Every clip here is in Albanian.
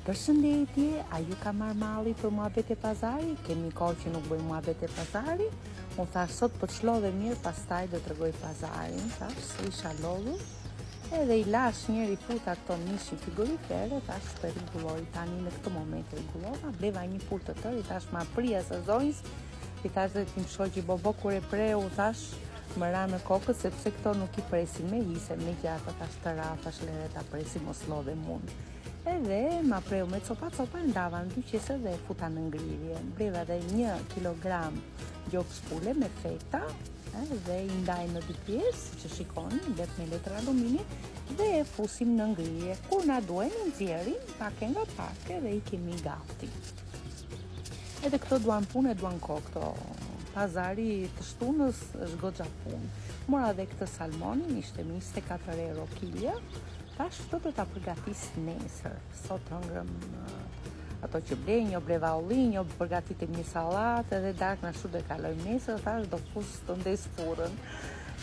Përshëndetje, a ju ka marrë malli për muhabet e pazari? Kemi kohë që nuk bëjmë muhabet e pazari? Unë thash sot po të shlodhe mirë, pastaj do të rregoj pazarin, thash, se isha lodhur. Edhe i lash njëri futa këto mishin frigorifere, thash të rregulloj tani në këtë moment rregullova, bleva një pur të tërë, i thash ma prija sezonjës, i thash dhe tim shoqi bobo kur e preu, thash më ra në kokës, sepse këto nuk i presin me hise, me gjata, thash të ra, thash lere ta presim mos lodhe mund. Edhe ma preu me copa ndava në dyqese dhe futa në ngrirje. Breva dhe 1 kilogram gjokë spule me feta, dhe i ndaj në dy pjesë, që shikoni, bet me letër alumini, dhe e fusim në ngrirje. Kur na duhen i nxjerrim, pake nga pake dhe i kemi gati. Edhe këto duan punë e duan kohë, këto pazari të shtunës është goxha punë. Mora dhe këtë salmonin, ishte 24 euro kilja. Tash këto do ta përgatis nesër. Sot hëngrëm ato që blej, një breva olli, një përgatitim një sallatë, edhe darkë na shu do e kalojmë nesër, tash do fus të ndes furrën.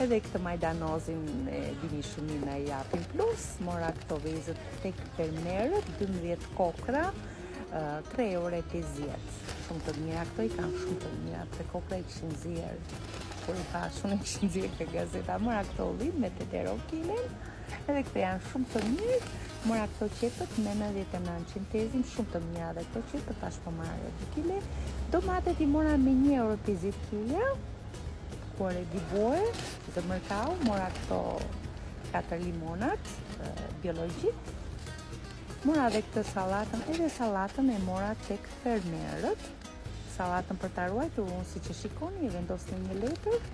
Edhe këtë majdanozin e dini shumin na i japin. Plus, mora këto vezët tek fermerët, 12 kokra, 3 euro e 50. Shumë të mira, këto i kanë shumë të mira, 3 kokra i kishin zjerë. Kur i thash, unë i kishin zjerë ke gazeta, mora këto olli me 8 euro kilen. Edhe këto janë shumë të mirë, mora këto qepët me 99 centezim, shumë të mira dhe këto qepët, tash po marrë 2 kile. Domatet i mora me 1 euro 50 kilja, kur e dibuar, dhe mërkau, mora këto 4 limonat, biologjik. Mora dhe këtë salatën, edhe salatën e mora tek fermerët. Salatën për ta ruajtur, unë si që shikoni, e vendosni një letër.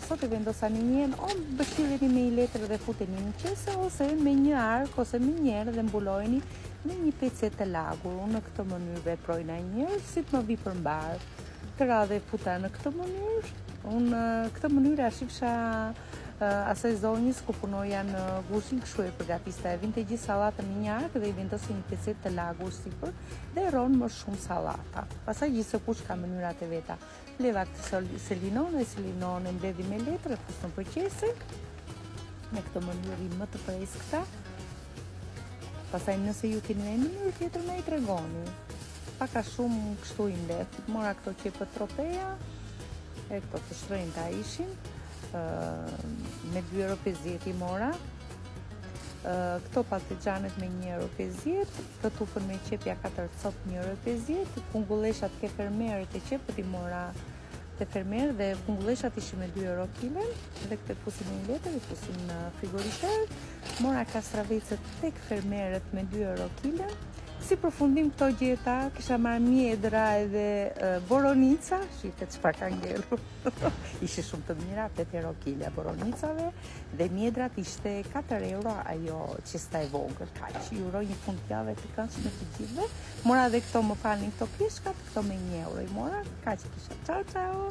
Sot e vendosa në njën, o bëshireni me i letër dhe futeni në qese, ose me një ark, ose me njerë dhe mbulojni në një pecet të lagur. Unë në këtë mënyrë veprojna njërë, si të më vi përmbarë. Të radhe futa në këtë mënyrë, unë këtë mënyrë ashifsha asaj zonjës ku punoja në gushin, kështu e përgatista e vinte gjithë salatën në një ark dhe i vendosi një pecet të lagur sipër dhe ronë më shumë salata. Pastaj gjithë kush ka mënyrat e veta. Leva këtë selinon, e selinon e mbledhi me letër, e fusën për qese, me këtë mënyri më të preskëta. Pastaj nëse ju keni një mënyrë tjetër me i tregoni. Paka shumë kështu i mbledh. Mora këto qepët tropeja, e këto të shtrenjta ishin, me 2 euro 50 i mora. Këto patlıgjanet me 1 euro 50, këtë tufën me qepja 4 cop 1 euro 50, kungulleshat ke fermerët e qepët i mora të fermerë dhe kungulleshat ishin me 2 euro kilen, dhe këtë fusim në një letër, i fusim në frigorifer. Mora kastravecët tek fermerët me 2 euro kilen. Si përfundim këto gjeta, kisha marrë mjedra edhe boronica, shite çfarë ka ngelur. Ishte shumë të mira, 8 euro kilja boronicave, dhe mjedrat ishte 4 euro ajo qesta e vogël, kaq. Ju uroj një fundjavë të këndshme të gjithëve. Mora dhe këto, më falni këto pjeshkat, këto me 1 euro i mora, kaq kisha. Ciao ciao.